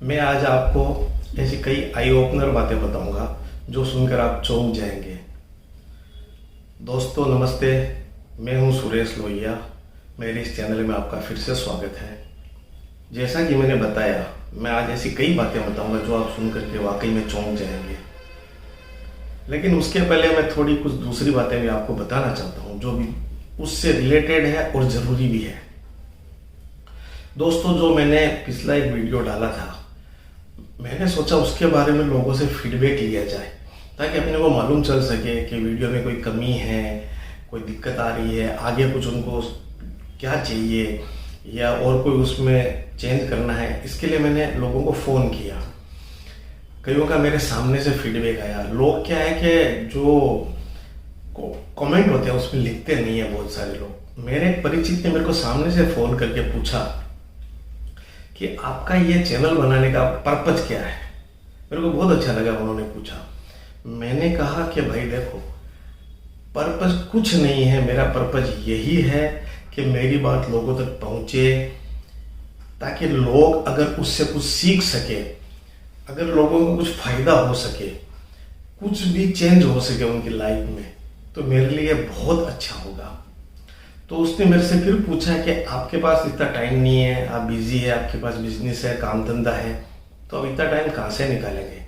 मैं आज आपको ऐसी कई आई ओपनर बातें बताऊंगा जो सुनकर आप चौंक जाएंगे। दोस्तों नमस्ते, मैं हूं सुरेश लोहिया। मेरे इस चैनल में आपका फिर से स्वागत है। जैसा कि मैंने बताया, मैं आज ऐसी कई बातें बताऊंगा जो आप सुनकर के वाकई में चौंक जाएंगे। लेकिन उसके पहले मैं थोड़ी कुछ दूसरी बातें भी आपको बताना चाहता हूं जो भी उससे रिलेटेड है और ज़रूरी भी है। दोस्तों, जो मैंने पिछला एक वीडियो डाला था, मैंने सोचा उसके बारे में लोगों से फीडबैक लिया जाए ताकि अपने को मालूम चल सके कि वीडियो में कोई कमी है, कोई दिक्कत आ रही है, आगे कुछ उनको क्या चाहिए या और कोई उसमें चेंज करना है। इसके लिए मैंने लोगों को फ़ोन किया। कईयों का मेरे सामने से फीडबैक आया। लोग क्या है कि जो कमेंट होते हैं उसमें लिखते नहीं है। बहुत सारे लोग, मेरे एक परिचित ने मेरे को सामने से फ़ोन करके पूछा कि आपका ये चैनल बनाने का पर्पज क्या है। मेरे को बहुत अच्छा लगा उन्होंने पूछा। मैंने कहा कि भाई देखो, पर्पज कुछ नहीं है, मेरा पर्पज यही है कि मेरी बात लोगों तक पहुंचे ताकि लोग अगर उससे कुछ सीख सके, अगर लोगों को कुछ फायदा हो सके, कुछ भी चेंज हो सके उनकी लाइफ में, तो मेरे लिए बहुत अच्छा होगा। तो उसने मेरे से फिर पूछा कि आपके पास इतना टाइम नहीं है, आप बिजी है, आपके पास बिजनेस है, काम धंधा है, तो अब इतना टाइम कहाँ से निकालेंगे।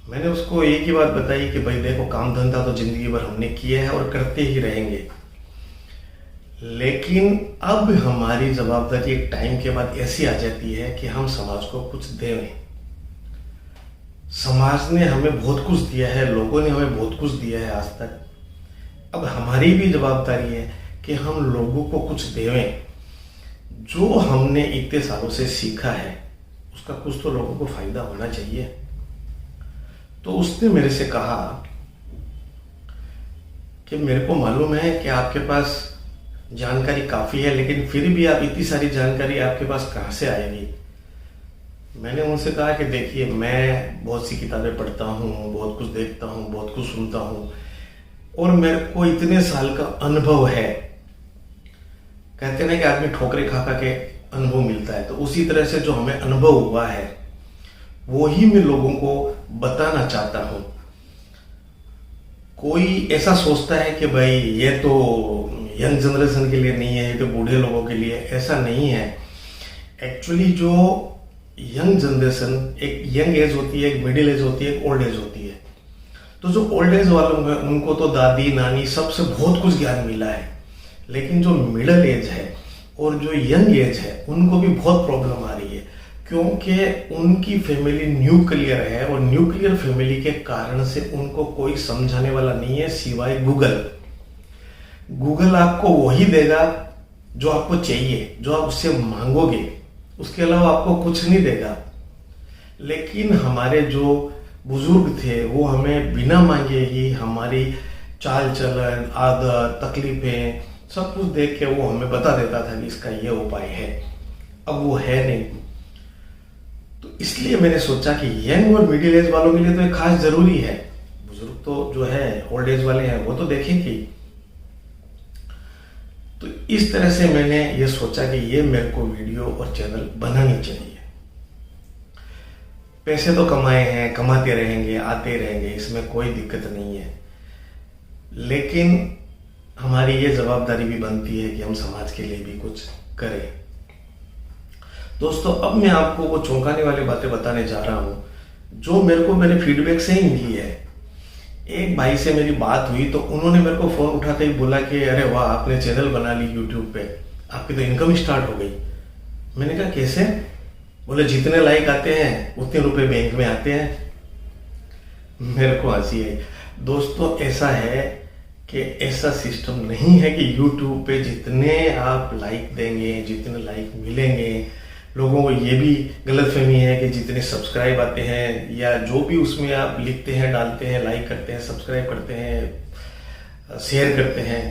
मैंने उसको एक ही बात बताई कि भाई देखो, काम धंधा तो जिंदगी भर हमने किया है और करते ही रहेंगे, लेकिन अब हमारी जवाबदारी एक टाइम के बाद ऐसी आ जाती है कि हम समाज को कुछ दें। समाज ने हमें बहुत कुछ दिया है, लोगों ने हमें बहुत कुछ दिया है आज तक। अब हमारी भी जवाबदारी है कि हम लोगों को कुछ देवें। जो हमने इतने सालों से सीखा है उसका कुछ तो लोगों को फायदा होना चाहिए। तो उसने मेरे से कहा कि मेरे को मालूम है कि आपके पास जानकारी काफ़ी है, लेकिन फिर भी आप इतनी सारी जानकारी आपके पास कहाँ से आएगी। मैंने उनसे कहा कि देखिए, मैं बहुत सी किताबें पढ़ता हूँ, बहुत कुछ देखता हूँ, बहुत कुछ सुनता हूँ और मेरे को इतने साल का अनुभव है। कहते ना कि आदमी ठोकरे खा खा के अनुभव मिलता है, तो उसी तरह से जो हमें अनुभव हुआ है वो ही मैं लोगों को बताना चाहता हूँ। कोई ऐसा सोचता है कि भाई ये तो यंग जनरेशन के लिए नहीं है, ये तो बूढ़े लोगों के लिए। ऐसा नहीं है। एक्चुअली जो यंग जनरेशन, एक यंग एज होती है, एक मिडिल एज होती है, एक ओल्ड एज होती है। तो जो ओल्ड एज वालों हैं उनको तो दादी नानी सबसे बहुत कुछ ज्ञान मिला है, लेकिन जो मिडिल एज है और जो यंग एज है उनको भी बहुत प्रॉब्लम आ रही है, क्योंकि उनकी फैमिली न्यूक्लियर है और न्यूक्लियर फैमिली के कारण से उनको कोई समझाने वाला नहीं है सिवाय गूगल। गूगल आपको वही देगा जो आपको चाहिए, जो आप उससे मांगोगे, उसके अलावा आपको कुछ नहीं देगा। लेकिन हमारे जो बुजुर्ग थे वो हमें बिना मांगे ही हमारी चाल चलन, आदत, तकलीफें सब कुछ देख के वो हमें बता देता था कि इसका ये उपाय है। अब वो है नहीं। तो इसलिए मैंने सोचा कि यंग और मिडिल एज वालों के लिए तो ये खास जरूरी है। बुजुर्ग तो जो है, ओल्ड एज वाले हैं, वो तो देखेंगे। तो इस तरह से मैंने ये सोचा कि ये मेरे को वीडियो और चैनल बनानी चाहिए। पैसे तो कमाए हैं, कमाते रहेंगे, आते रहेंगे, इसमें कोई दिक्कत नहीं है, लेकिन हमारी ये जवाबदारी भी बनती है कि हम समाज के लिए भी कुछ करें। दोस्तों, अब मैं आपको वो चौंकाने वाली बातें बताने जा रहा हूँ जो मेरे को मेरे फीडबैक से ही मिली है। एक भाई से मेरी बात हुई तो उन्होंने मेरे को फ़ोन उठाते ही बोला कि अरे वाह, आपने चैनल बना ली यूट्यूब पे, आपकी तो इनकम स्टार्ट हो गई। मैंने कहा कैसे? बोले जितने लाइक आते हैं उतने रुपए बैंक में आते हैं। मेरे को हंसी आई। दोस्तों, ऐसा है कि ऐसा सिस्टम नहीं है कि यूट्यूब पे जितने आप लाइक देंगे, जितने लाइक मिलेंगे, लोगों को ये भी गलतफहमी है कि जितने सब्सक्राइब आते हैं या जो भी उसमें आप लिखते हैं, डालते हैं, लाइक करते हैं, सब्सक्राइब करते हैं, शेयर करते हैं,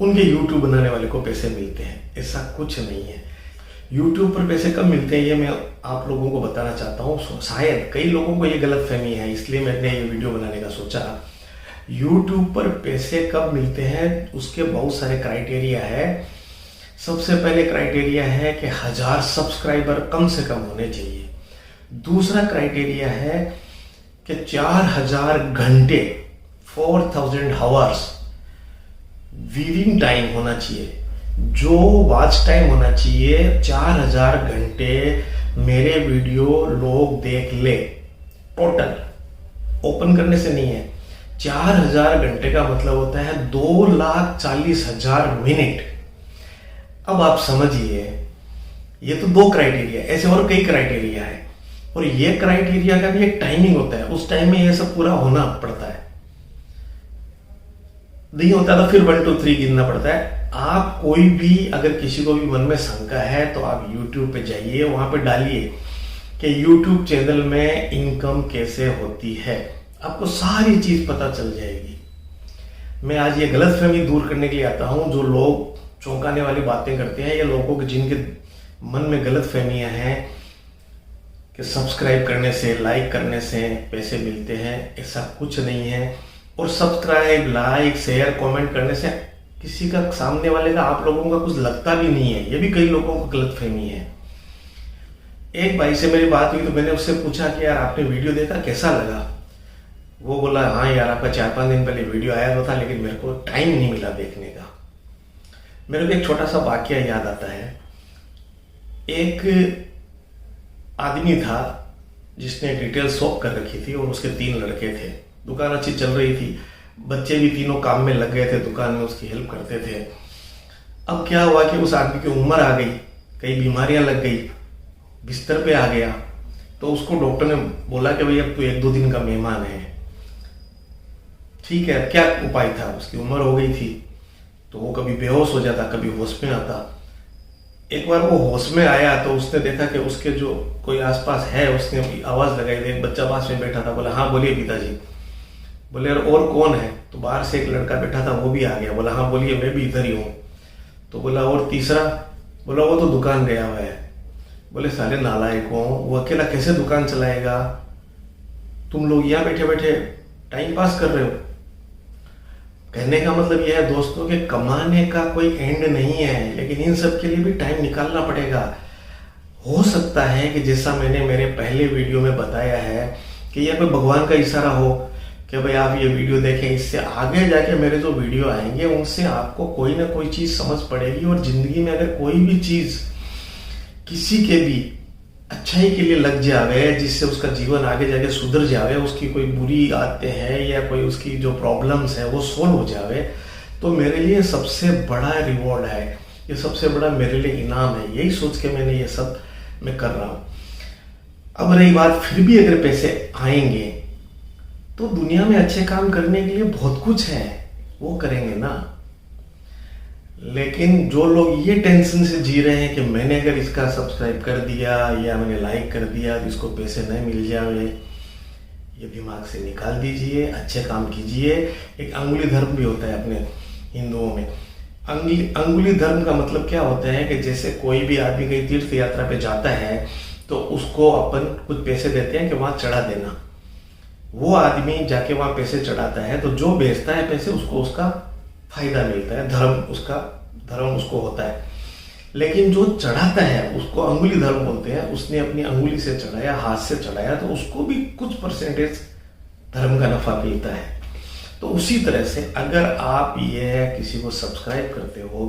उनके यूट्यूब बनाने वाले को पैसे मिलते हैं। ऐसा कुछ नहीं है। यूट्यूब पर पैसे कब मिलते हैं ये मैं आप लोगों को बताना चाहता हूँ। शायद कई लोगों को ये गलतफहमी है, इसलिए मैंने ये वीडियो बनाने का सोचा। यूट्यूब पर पैसे कब मिलते हैं उसके बहुत सारे क्राइटेरिया है। सबसे पहले क्राइटेरिया है कि 1000 सब्सक्राइबर कम से कम होने चाहिए। दूसरा क्राइटेरिया है कि 4000 घंटे 4000 आवर्स व्यूइंग टाइम होना चाहिए। जो वॉच टाइम होना चाहिए 4000 घंटे मेरे वीडियो लोग देख ले, टोटल ओपन करने से नहीं है। 4000 घंटे का मतलब होता है 2,40,000 मिनट। अब आप समझिए, ये तो 2 क्राइटेरिया, ऐसे और कई क्राइटेरिया है, और ये क्राइटेरिया का भी एक टाइमिंग होता है। उस टाइम में ये सब पूरा होना पड़ता है। नहीं होता तो फिर 1 2 3 गिनना पड़ता है। आप कोई भी, अगर किसी को भी मन में शंका है तो आप YouTube पे जाइए, वहां पे डालिए कि YouTube चैनल में इनकम कैसे होती है, आपको सारी चीज पता चल जाएगी। मैं आज ये गलतफहमी दूर करने के लिए आता हूं। जो लोग चौंकाने वाली बातें करते हैं, या लोगों के जिनके मन में गलतफहमियां हैं कि सब्सक्राइब करने से, लाइक करने से पैसे मिलते हैं, ऐसा कुछ नहीं है। और सब्सक्राइब, लाइक, शेयर, कमेंट करने से किसी का, सामने वाले का, आप लोगों का कुछ लगता भी नहीं है। ये भी कई लोगों को गलतफहमी है। एक भाई से मेरी बात हुई तो मैंने उससे पूछा कि यार आपने वीडियो देखा, कैसा लगा? वो बोला हाँ यार, आपका 4-5 दिन पहले वीडियो आया तो था, लेकिन मेरे को टाइम नहीं मिला देखने का। मेरे को एक छोटा सा वाकया याद आता है। एक आदमी था जिसने रिटेल शॉप कर रखी थी और उसके 3 लड़के थे। दुकान अच्छी चल रही थी, बच्चे भी तीनों काम में लग गए थे, दुकान में उसकी हेल्प करते थे। अब क्या हुआ कि उस आदमी की उम्र आ गई, कई बीमारियां लग गई, बिस्तर पे आ गया। तो उसको डॉक्टर ने बोला कि भाई अब तू 1-2 दिन का मेहमान है। ठीक है, क्या उपाय था? उसकी उम्र हो गई थी, तो वो कभी बेहोश हो जाता, कभी होश में आता। एक बार वो होश में आया तो उसने देखा कि उसके जो कोई आसपास है, उसने आवाज लगाई थी। एक बच्चा पास में बैठा था, बोला हाँ बोलिए पिताजी। बोले और कौन है? तो बाहर से एक लड़का बैठा था, वो भी आ गया। बोला हाँ बोलिए, मैं भी इधर ही हूँ। तो बोला और तीसरा? बोला वो तो दुकान गया हुआ है। बोले साले नालायक हो, वो अकेला कैसे दुकान चलाएगा? तुम लोग यहाँ बैठे बैठे टाइम पास कर रहे हो। कहने का मतलब यह है दोस्तों कि कमाने का कोई एंड नहीं है, लेकिन इन सब के लिए भी टाइम निकालना पड़ेगा। हो सकता है कि जैसा मैंने मेरे पहले वीडियो में बताया है कि यह कोई भगवान का इशारा हो कि भाई आप ये वीडियो देखें, इससे आगे जाके मेरे जो वीडियो आएंगे उनसे आपको कोई ना कोई चीज समझ पड़ेगी। और जिंदगी में अगर कोई भी चीज किसी के भी अच्छाई के लिए लग जावे, जिससे उसका जीवन आगे जाके सुधर जावे, उसकी कोई बुरी आदतें हैं या कोई उसकी जो प्रॉब्लम्स है वो सोल्व हो जावे, तो मेरे लिए सबसे बड़ा रिवॉर्ड है, ये सबसे बड़ा मेरे लिए इनाम है। यही सोच के मैंने ये सब मैं कर रहा हूँ। अब रही बात, फिर भी अगर पैसे आएंगे तो दुनिया में अच्छे काम करने के लिए बहुत कुछ है, वो करेंगे ना। लेकिन जो लोग ये टेंशन से जी रहे हैं कि मैंने अगर इसका सब्सक्राइब कर दिया या मैंने लाइक कर दिया तो इसको पैसे नहीं मिल जाए, ये दिमाग से निकाल दीजिए, अच्छे काम कीजिए। एक अंगुली धर्म भी होता है अपने हिंदुओं में। अंगुली धर्म का मतलब क्या होता है कि जैसे कोई भी आदमी कहीं तीर्थ यात्रा पे जाता है तो उसको अपन कुछ पैसे देते हैं कि वहां चढ़ा देना। वो आदमी जाके वहां पैसे चढ़ाता है तो जो बेचता है पैसे उसको उसका फायदा मिलता है, धर्म उसको होता है। लेकिन जो चढ़ाता है उसको अंगुली धर्म बोलते हैं। उसने अपनी अंगुली से चढ़ाया, हाथ से चढ़ाया, तो उसको भी कुछ परसेंटेज धर्म का नफा मिलता है। तो उसी तरह से अगर आप ये किसी को सब्सक्राइब करते हो,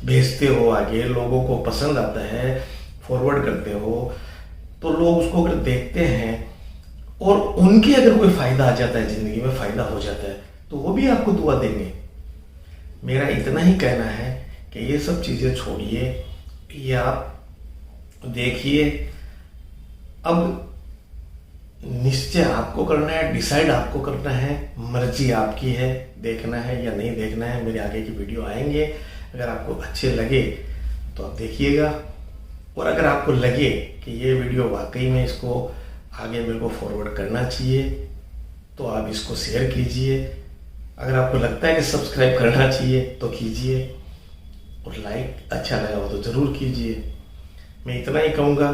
भेजते हो, आगे लोगों को पसंद आता है, फॉरवर्ड करते हो, तो लोग उसको अगर देखते हैं और उनके अगर कोई फायदा आ जाता है, जिंदगी में फायदा हो जाता है, तो वो भी आपको दुआ देंगे। मेरा इतना ही कहना है कि ये सब चीजें छोड़िए, ये आप देखिए। अब निश्चय आपको करना है, डिसाइड आपको करना है, मर्जी आपकी है, देखना है या नहीं देखना है। मेरे आगे की वीडियो आएंगे, अगर आपको अच्छे लगे तो आप देखिएगा, और अगर आपको लगे कि ये वीडियो वाकई में इसको आगे मेरे को फॉरवर्ड करना चाहिए तो आप इसको शेयर कीजिए। अगर आपको लगता है कि सब्सक्राइब करना चाहिए तो कीजिए, और लाइक अच्छा लगा हो तो जरूर कीजिए। मैं इतना ही कहूँगा,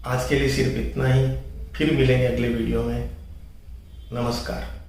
आज के लिए सिर्फ इतना ही। फिर मिलेंगे अगले वीडियो में। नमस्कार।